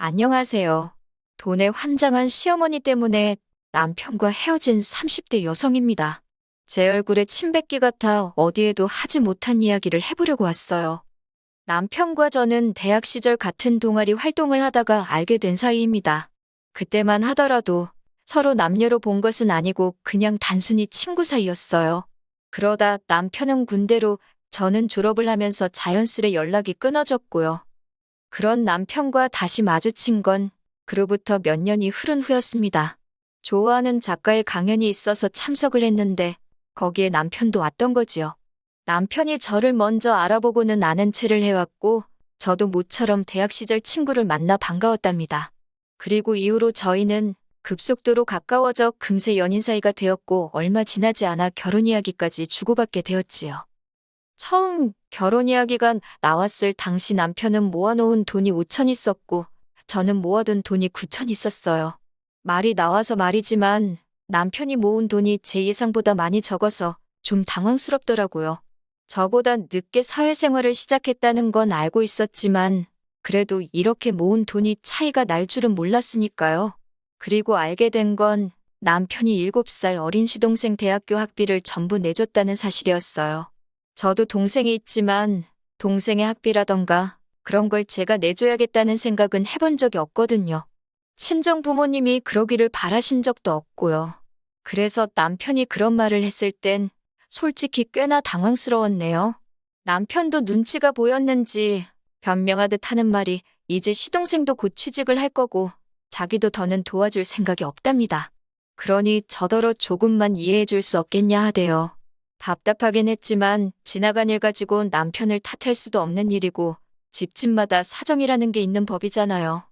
안녕하세요. 돈에 환장한 시어머니 때문에 남편과 헤어진 30대 여성입니다. 제 얼굴에 침 뱉기 같아 어디에도 하지 못한 이야기를 해보려고 왔어요. 남편과 저는 대학 시절 같은 동아리 활동을 하다가 알게 된 사이입니다. 그때만 하더라도 서로 남녀로 본 것은 아니고 그냥 단순히 친구 사이였어요. 그러다 남편은 군대로 저는 졸업을 하면서 자연스레 연락이 끊어졌고요. 그런 남편과 다시 마주친 건 그로부터 몇 년이 흐른 후였습니다. 좋아하는 작가의 강연이 있어서 참석을 했는데 거기에 남편도 왔던 거지요. 남편이 저를 먼저 알아보고는 아는 체를 해왔고 저도 모처럼 대학 시절 친구를 만나 반가웠답니다. 그리고 이후로 저희는 급속도로 가까워져 금세 연인 사이가 되었고 얼마 지나지 않아 결혼 이야기까지 주고받게 되었지요. 처음 결혼 이야기가 나왔을 당시 남편은 모아놓은 돈이 5천 있었고 저는 모아둔 돈이 9천 있었어요. 말이 나와서 말이지만 남편이 모은 돈이 제 예상보다 많이 적어서 좀 당황스럽더라고요. 저보다 늦게 사회생활을 시작했다는 건 알고 있었지만 그래도 이렇게 모은 돈이 차이가 날 줄은 몰랐으니까요. 그리고 알게 된 건 남편이 7살 어린 시동생 대학교 학비를 전부 내줬다는 사실이었어요. 저도 동생이 있지만 동생의 학비라던가 그런 걸 제가 내줘야겠다는 생각은 해본 적이 없거든요. 친정 부모님이 그러기를 바라신 적도 없고요. 그래서 남편이 그런 말을 했을 땐 솔직히 꽤나 당황스러웠네요. 남편도 눈치가 보였는지 변명하듯 하는 말이 이제 시동생도 곧 취직을 할 거고 자기도 더는 도와줄 생각이 없답니다. 그러니 저더러 조금만 이해해 줄 수 없겠냐 하대요. 답답하긴 했지만 지나간 일 가지고 남편을 탓할 수도 없는 일이고 집집마다 사정이라는 게 있는 법이잖아요.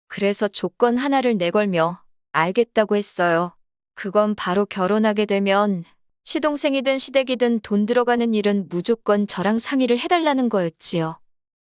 그래서 조건 하나를 내걸며 알겠다고 했어요. 그건 바로 결혼하게 되면 시동생이든 시댁이든 돈 들어가는 일은 무조건 저랑 상의를 해달라는 거였지요.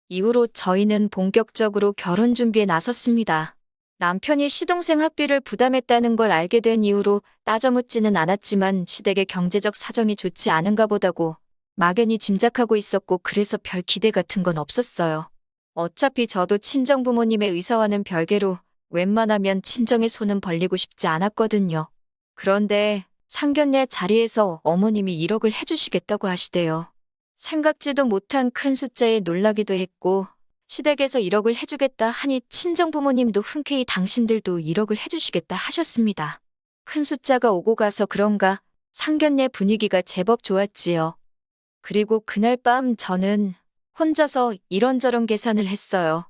이후로 저희는 본격적으로 결혼 준비에 나섰습니다. 남편이 시동생 학비를 부담했다는 걸 알게 된 이후로 따져묻지는 않았지만 시댁의 경제적 사정이 좋지 않은가 보다고 막연히 짐작하고 있었고 그래서 별 기대 같은 건 없었어요. 어차피 저도 친정 부모님의 의사와는 별개로 웬만하면 친정의 손은 벌리고 싶지 않았거든요. 그런데 상견례 자리에서 어머님이 1억을 해주시겠다고 하시대요. 생각지도 못한 큰 숫자에 놀라기도 했고 시댁에서 1억을 해주겠다 하니 친정 부모님도 흔쾌히 당신들도 1억을 해주시겠다 하셨습니다. 큰 숫자가 오고 가서 그런가 상견례 분위기가 제법 좋았지요. 그리고 그날 밤 저는 혼자서 이런저런 계산을 했어요.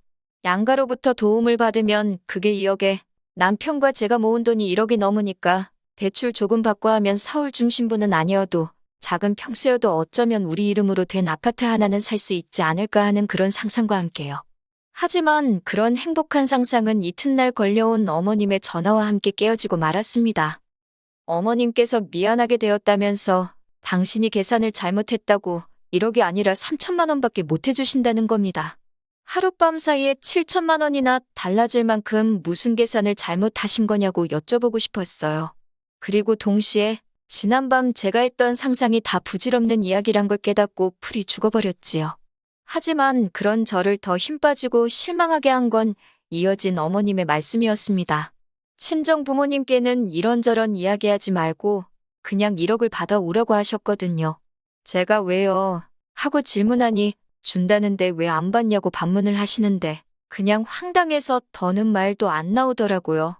양가로부터 도움을 받으면 그게 2억에 남편과 제가 모은 돈이 1억이 넘으니까 대출 조금 받고 하면 서울 중심부는 아니어도 작은 평수여도 어쩌면 우리 이름으로 된 아파트 하나는 살 수 있지 않을까 하는 그런 상상과 함께요. 하지만 그런 행복한 상상은 이튿날 걸려온 어머님의 전화와 함께 깨어지고 말았습니다. 어머님께서 미안하게 되었다면서 당신이 계산을 잘못했다고 1억이 아니라 3천만 원밖에 못 해주신다는 겁니다. 하룻밤 사이에 7천만 원이나 달라질 만큼 무슨 계산을 잘못하신 거냐고 여쭤보고 싶었어요. 그리고 동시에 지난밤 제가 했던 상상이 다 부질없는 이야기란 걸 깨닫고 풀이 죽어버렸지요. 하지만 그런 저를 더 힘 빠지고 실망하게 한 건 이어진 어머님의 말씀이었습니다. 친정 부모님께는 이런저런 이야기하지 말고 그냥 1억을 받아오라고 하셨거든요. 제가 왜요? 하고 질문하니 준다는데 왜 안 받냐고 반문을 하시는데 그냥 황당해서 더는 말도 안 나오더라고요.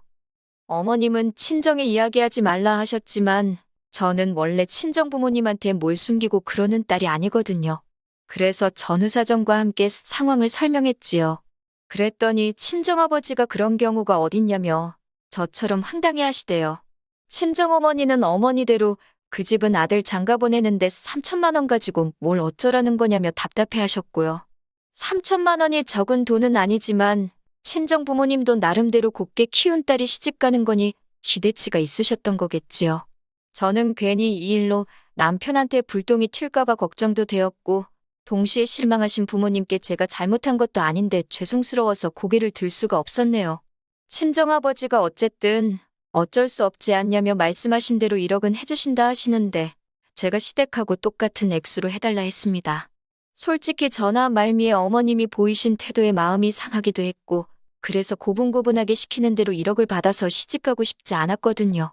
어머님은 친정에 이야기하지 말라 하셨지만 저는 원래 친정 부모님한테 뭘 숨기고 그러는 딸이 아니거든요. 그래서 전후사정과 함께 상황을 설명했지요. 그랬더니 친정아버지가 그런 경우가 어딨냐며 저처럼 황당해 하시대요. 친정어머니는 어머니대로 그 집은 아들 장가 보내는데 3천만 원 가지고 뭘 어쩌라는 거냐며 답답해 하셨고요. 3천만 원이 적은 돈은 아니지만 친정 부모님도 나름대로 곱게 키운 딸이 시집 가는 거니 기대치가 있으셨던 거겠지요. 저는 괜히 이 일로 남편한테 불똥이 튈까봐 걱정도 되었고 동시에 실망하신 부모님께 제가 잘못한 것도 아닌데 죄송스러워서 고개를 들 수가 없었네요. 친정아버지가 어쨌든 어쩔 수 없지 않냐며 말씀하신 대로 1억은 해주신다 하시는데 제가 시댁하고 똑같은 액수로 해달라 했습니다. 솔직히 전화 말미에 어머님이 보이신 태도에 마음이 상하기도 했고 그래서 고분고분하게 시키는 대로 1억을 받아서 시집가고 싶지 않았거든요.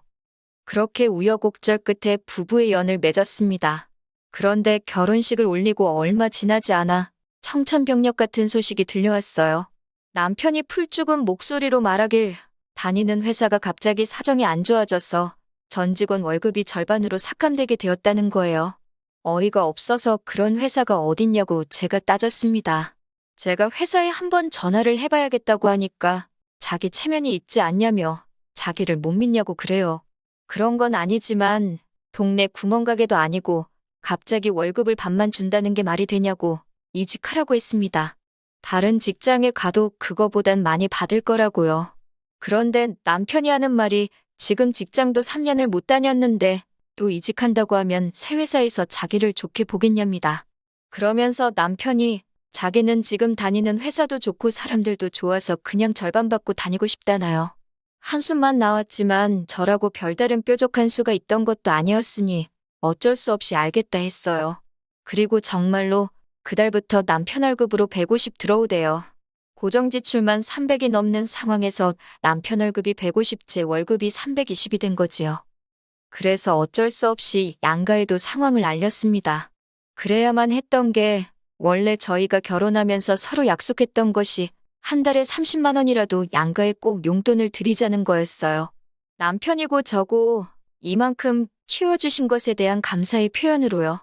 그렇게 우여곡절 끝에 부부의 연을 맺었습니다. 그런데 결혼식을 올리고 얼마 지나지 않아 청천벽력 같은 소식이 들려왔어요. 남편이 풀 죽은 목소리로 말하길 다니는 회사가 갑자기 사정이 안 좋아져서 전 직원 월급이 절반으로 삭감되게 되었다는 거예요. 어이가 없어서 그런 회사가 어딨냐고 제가 따졌습니다. 제가 회사에 한번 전화를 해봐야겠다고 하니까 자기 체면이 있지 않냐며 자기를 못 믿냐고 그래요. 그런 건 아니지만 동네 구멍가게도 아니고 갑자기 월급을 반만 준다는 게 말이 되냐고 이직하라고 했습니다. 다른 직장에 가도 그거보단 많이 받을 거라고요. 그런데 남편이 하는 말이 지금 직장도 3년을 못 다녔는데 또 이직한다고 하면 새 회사에서 자기를 좋게 보겠냐입니다. 그러면서 남편이 자기는 지금 다니는 회사도 좋고 사람들도 좋아서 그냥 절반 받고 다니고 싶다나요. 한숨만 나왔지만 저라고 별다른 뾰족한 수가 있던 것도 아니었으니 어쩔 수 없이 알겠다 했어요. 그리고 정말로 그달부터 남편 월급으로 150 들어오대요. 고정지출만 300이 넘는 상황에서 남편 월급이 150, 제 월급이 320이 된 거지요. 그래서 어쩔 수 없이 양가에도 상황을 알렸습니다. 그래야만 했던 게 원래 저희가 결혼하면서 서로 약속했던 것이 한 달에 30만 원이라도 양가에 꼭 용돈을 드리자는 거였어요. 남편이고 저고 이만큼 키워주신 것에 대한 감사의 표현으로요.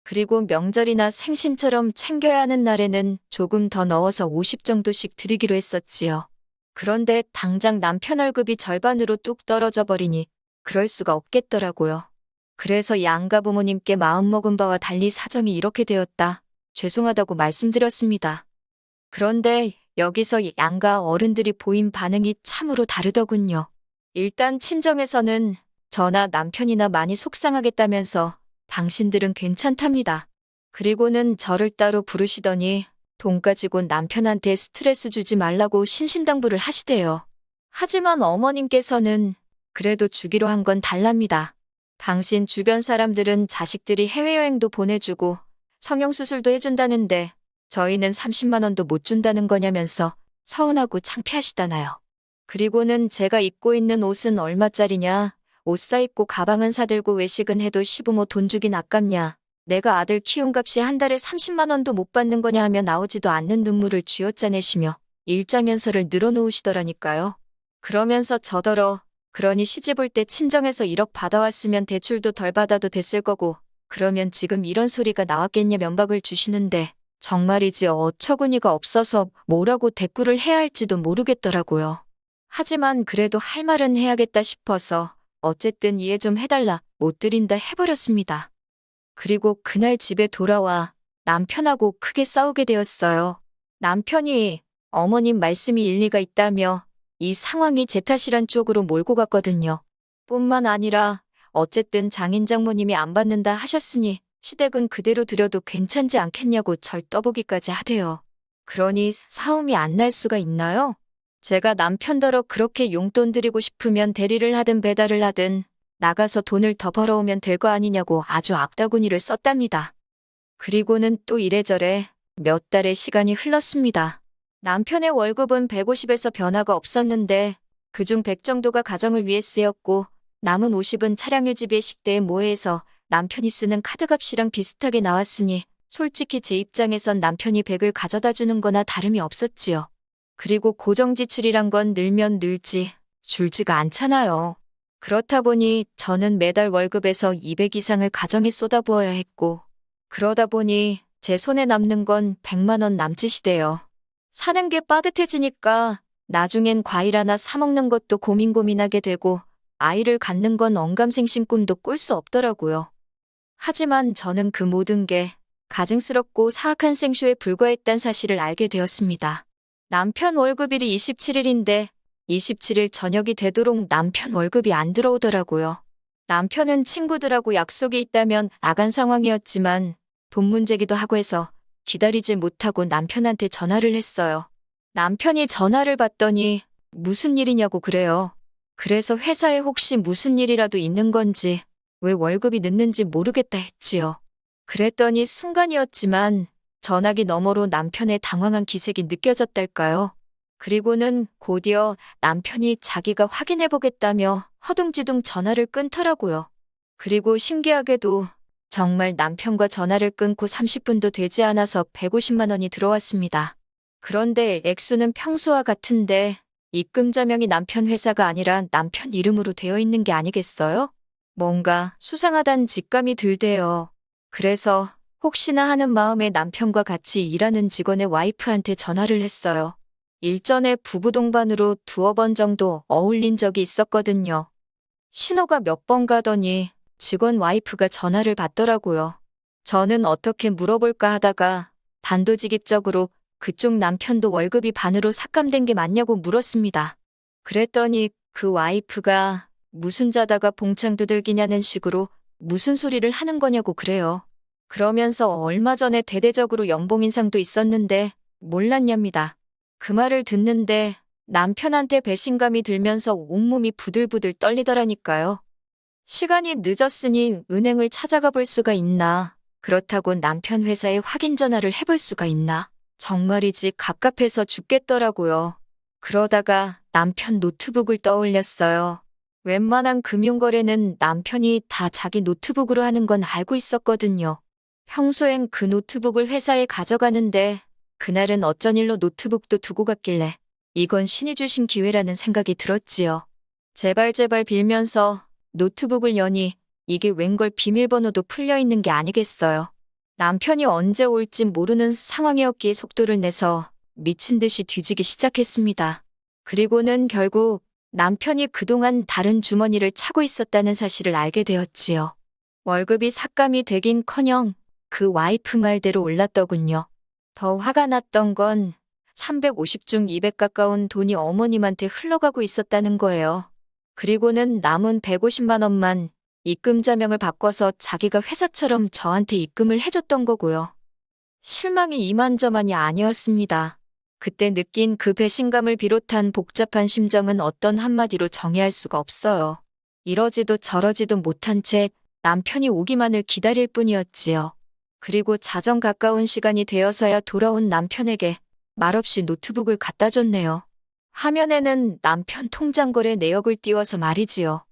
그리고 명절이나 생신처럼 챙겨야 하는 날에는 조금 더 넣어서 50 정도씩 드리기로 했었지요. 그런데 당장 남편 월급이 절반으로 뚝 떨어져 버리니 그럴 수가 없겠더라고요. 그래서 양가 부모님께 마음먹은 바와 달리 사정이 이렇게 되었다. 죄송하다고 말씀드렸습니다. 그런데 여기서 양가 어른들이 보인 반응이 참으로 다르더군요. 일단 친정에서는 저나 남편이나 많이 속상하겠다면서 당신들은 괜찮답니다. 그리고는 저를 따로 부르시더니 돈 가지고 남편한테 스트레스 주지 말라고 신신당부를 하시대요. 하지만 어머님께서는 그래도 주기로 한 건 달랍니다. 당신 주변 사람들은 자식들이 해외여행도 보내주고 성형수술도 해준다는데 저희는 30만 원도 못 준다는 거냐면서 서운하고 창피하시다나요. 그리고는 제가 입고 있는 옷은 얼마짜리냐, 옷 사입고 가방은 사들고 외식은 해도 시부모 돈 주긴 아깝냐, 내가 아들 키운 값이 한 달에 30만 원도 못 받는 거냐 하며 나오지도 않는 눈물을 쥐어짜내시며 일장연설을 늘어놓으시더라니까요. 그러면서 저더러 그러니 시집 올 때 친정에서 1억 받아왔으면 대출도 덜 받아도 됐을 거고 그러면 지금 이런 소리가 나왔겠냐 면박을 주시는데 정말이지 어처구니가 없어서 뭐라고 대꾸를 해야 할지도 모르겠더라고요. 하지만 그래도 할 말은 해야겠다 싶어서 어쨌든 이해 좀 해달라 못 드린다 해버렸습니다. 그리고 그날 집에 돌아와 남편하고 크게 싸우게 되었어요. 남편이 어머님 말씀이 일리가 있다며 이 상황이 제 탓이란 쪽으로 몰고 갔거든요. 뿐만 아니라 어쨌든 장인 장모님이 안 받는다 하셨으니 시댁은 그대로 드려도 괜찮지 않겠냐고 절 떠보기까지 하대요. 그러니 싸움이 안 날 수가 있나요? 제가 남편더러 그렇게 용돈 드리고 싶으면 대리를 하든 배달을 하든 나가서 돈을 더 벌어오면 될 거 아니냐고 아주 악다구니를 썼답니다. 그리고는 또 이래저래 몇 달의 시간이 흘렀습니다. 남편의 월급은 150에서 변화가 없었는데 그중 100 정도가 가정을 위해 쓰였고 남은 50은 차량 유지비에 식대에 모해서 남편이 쓰는 카드값이랑 비슷하게 나왔으니 솔직히 제 입장에선 남편이 100을 가져다 주는 거나 다름이 없었지요. 그리고 고정지출이란 건 늘면 늘지 줄지가 않잖아요. 그렇다 보니 저는 매달 월급에서 200 이상을 가정에 쏟아부어야 했고 그러다 보니 제 손에 남는 건 100만 원 남짓이대요. 사는 게 빠듯해지니까 나중엔 과일 하나 사 먹는 것도 고민하게 되고 아이를 갖는 건 언감생심 꿈도 꿀 수 없더라고요. 하지만 저는 그 모든 게 가증스럽고 사악한 생쇼에 불과했단 사실을 알게 되었습니다. 남편 월급일이 27일인데 27일 저녁이 되도록 남편 월급이 안 들어오더라고요. 남편은 친구들하고 약속이 있다면 나간 상황이었지만 돈 문제기도 하고 해서 기다리질 못하고 남편한테 전화를 했어요. 남편이 전화를 받더니 무슨 일이냐고 그래요. 그래서 회사에 혹시 무슨 일이라도 있는 건지 왜 월급이 늦는지 모르겠다 했지요. 그랬더니 순간이었지만 전화기 너머로 남편의 당황한 기색이 느껴졌달까요. 그리고는 곧이어 남편이 자기가 확인해보겠다며 허둥지둥 전화를 끊더라고요. 그리고 신기하게도 정말 남편과 전화를 끊고 30분도 되지 않아서 150만 원이 들어왔습니다. 그런데 액수는 평소와 같은데 입금자명이 남편 회사가 아니라 남편 이름으로 되어 있는 게 아니겠어요? 뭔가 수상하단 직감이 들대요. 그래서 혹시나 하는 마음에 남편과 같이 일하는 직원의 와이프한테 전화를 했어요. 일전에 부부 동반으로 2번 정도 어울린 적이 있었거든요. 신호가 몇 번 가더니 직원 와이프가 전화를 받더라고요. 저는 어떻게 물어볼까 하다가 단도직입적으로 그쪽 남편도 월급이 반으로 삭감된 게 맞냐고 물었습니다. 그랬더니 그 와이프가 무슨 자다가 봉창 두들기냐는 식으로 무슨 소리를 하는 거냐고 그래요. 그러면서 얼마 전에 대대적으로 연봉 인상도 있었는데 몰랐냐입니다. 그 말을 듣는데 남편한테 배신감이 들면서 온몸이 부들부들 떨리더라니까요. 시간이 늦었으니 은행을 찾아가 볼 수가 있나? 그렇다고 남편 회사에 확인 전화를 해볼 수가 있나? 정말이지 갑갑해서 죽겠더라고요. 그러다가 남편 노트북을 떠올렸어요. 웬만한 금융거래는 남편이 다 자기 노트북으로 하는 건 알고 있었거든요. 평소엔 그 노트북을 회사에 가져가는데 그날은 어쩐 일로 노트북도 두고 갔길래 이건 신이 주신 기회라는 생각이 들었지요. 제발 빌면서 노트북을 여니 이게 웬걸 비밀번호도 풀려 있는 게 아니겠어요. 남편이 언제 올지 모르는 상황이었기에 속도를 내서 미친 듯이 뒤지기 시작했습니다. 그리고는 결국 남편이 그동안 다른 주머니를 차고 있었다는 사실을 알게 되었지요. 월급이 삭감이 되긴커녕 그 와이프 말대로 올랐더군요. 더 화가 났던 건 350 중 200 가까운 돈이 어머님한테 흘러가고 있었다는 거예요. 그리고는 남은 150만 원만 입금자명을 바꿔서 자기가 회사처럼 저한테 입금을 해줬던 거고요. 실망이 이만저만이 아니었습니다. 그때 느낀 그 배신감을 비롯한 복잡한 심정은 어떤 한마디로 정의할 수가 없어요. 이러지도 저러지도 못한 채 남편이 오기만을 기다릴 뿐이었지요. 그리고 자정 가까운 시간이 되어서야 돌아온 남편에게 말없이 노트북을 갖다 줬네요. 화면에는 남편 통장거래 내역을 띄워서 말이지요.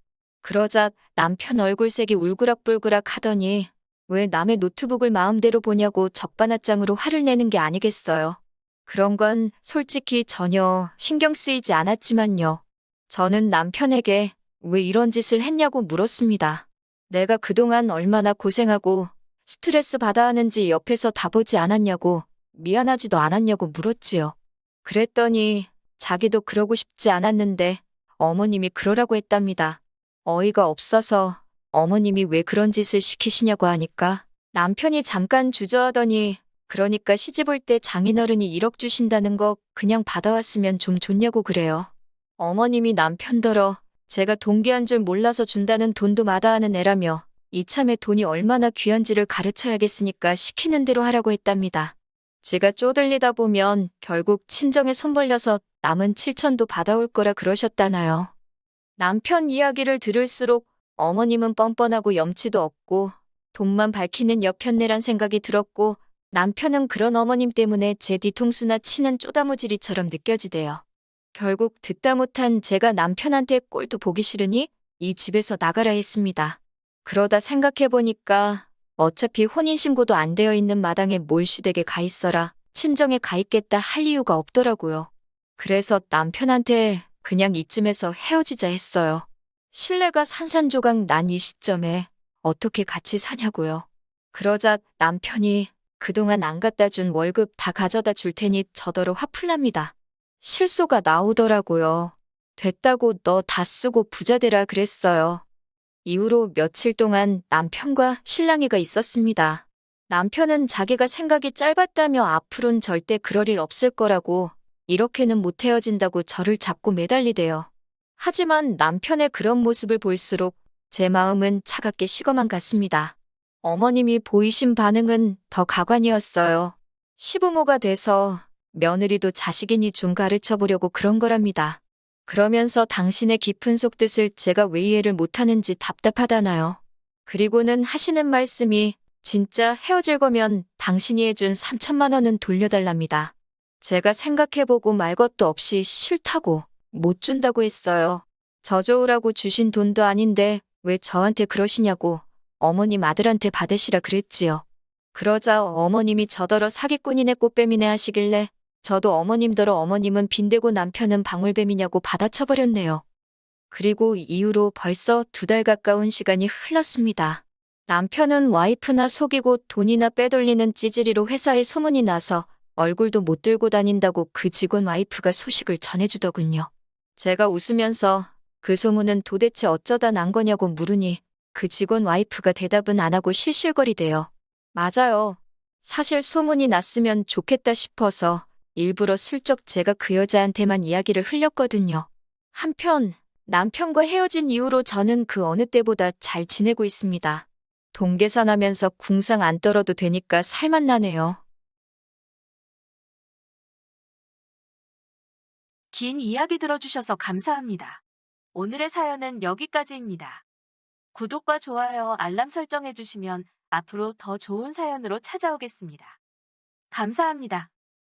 그러자 남편 얼굴색이 울그락불그락 하더니 왜 남의 노트북을 마음대로 보냐고 적반하장으로 화를 내는 게 아니겠어요. 그런 건 솔직히 전혀 신경 쓰이지 않았지만요. 저는 남편에게 왜 이런 짓을 했냐고 물었습니다. 내가 그동안 얼마나 고생하고 스트레스 받아 하는지 옆에서 다 보지 않았냐고, 미안하지도 않았냐고 물었지요. 그랬더니 자기도 그러고 싶지 않았는데 어머님이 그러라고 했답니다. 어이가 없어서 어머님이 왜 그런 짓을 시키시냐고 하니까 남편이 잠깐 주저하더니 그러니까 시집 올 때 장인어른이 1억 주신다는 거 그냥 받아왔으면 좀 좋냐고 그래요. 어머님이 남편더러 제가 동기한 줄 몰라서 준다는 돈도 마다하는 애라며 이참에 돈이 얼마나 귀한지를 가르쳐야겠으니까 시키는 대로 하라고 했답니다. 지가 쪼들리다 보면 결국 친정에 손 벌려서 남은 7천도 받아올 거라 그러셨다나요. 남편 이야기를 들을수록 어머님은 뻔뻔하고 염치도 없고 돈만 밝히는 여편네란 생각이 들었고 남편은 그런 어머님 때문에 제 뒤통수나 치는 쪼다무지리처럼 느껴지대요. 결국 듣다 못한 제가 남편한테 꼴도 보기 싫으니 이 집에서 나가라 했습니다. 그러다 생각해보니까 어차피 혼인신고도 안 되어 있는 마당에 뭘 시댁에 가 있어라, 친정에 가 있겠다 할 이유가 없더라고요. 그래서 남편한테 그냥 이쯤에서 헤어지자 했어요. 신뢰가 산산조각 난 이 시점에 어떻게 같이 사냐고요. 그러자 남편이 그동안 안 갖다 준 월급 다 가져다 줄 테니 저더러 화풀 납니다. 실소가 나오더라고요. 됐다고 너 다 쓰고 부자 되라 그랬어요. 이후로 며칠 동안 남편과 실랑이가 있었습니다. 남편은 자기가 생각이 짧았다며 앞으론 절대 그럴 일 없을 거라고 이렇게는 못 헤어진다고 저를 잡고 매달리대요. 하지만 남편의 그런 모습을 볼수록 제 마음은 차갑게 식어만 갔습니다. 어머님이 보이신 반응은 더 가관이었어요. 시부모가 돼서 며느리도 자식이니 좀 가르쳐보려고 그런 거랍니다. 그러면서 당신의 깊은 속뜻을 제가 왜 이해를 못하는지 답답하다나요. 그리고는 하시는 말씀이 진짜 헤어질 거면 당신이 해준 3천만 원은 돌려달랍니다. 제가 생각해보고 말 것도 없이 싫다고 못 준다고 했어요. 저 좋으라고 주신 돈도 아닌데 왜 저한테 그러시냐고 어머님 아들한테 받으시라 그랬지요. 그러자 어머님이 저더러 사기꾼이네 꽃뱀이네 하시길래 저도 어머님더러 어머님은 빈대고 남편은 방울뱀이냐고 받아쳐버렸네요. 그리고 이후로 벌써 2달 가까운 시간이 흘렀습니다. 남편은 와이프나 속이고 돈이나 빼돌리는 찌질이로 회사에 소문이 나서 얼굴도 못 들고 다닌다고 그 직원 와이프가 소식을 전해주더군요. 제가 웃으면서 그 소문은 도대체 어쩌다 난 거냐고 물으니 그 직원 와이프가 대답은 안 하고 실실거리대요. 맞아요. 사실 소문이 났으면 좋겠다 싶어서 일부러 슬쩍 제가 그 여자한테만 이야기를 흘렸거든요. 한편 남편과 헤어진 이후로 저는 그 어느 때보다 잘 지내고 있습니다. 동계산하면서 궁상 안 떨어도 되니까 살만 나네요. 긴 이야기 들어주셔서 감사합니다. 오늘의 사연은 여기까지입니다. 구독과 좋아요, 알람 설정해주시면 앞으로 더 좋은 사연으로 찾아오겠습니다. 감사합니다.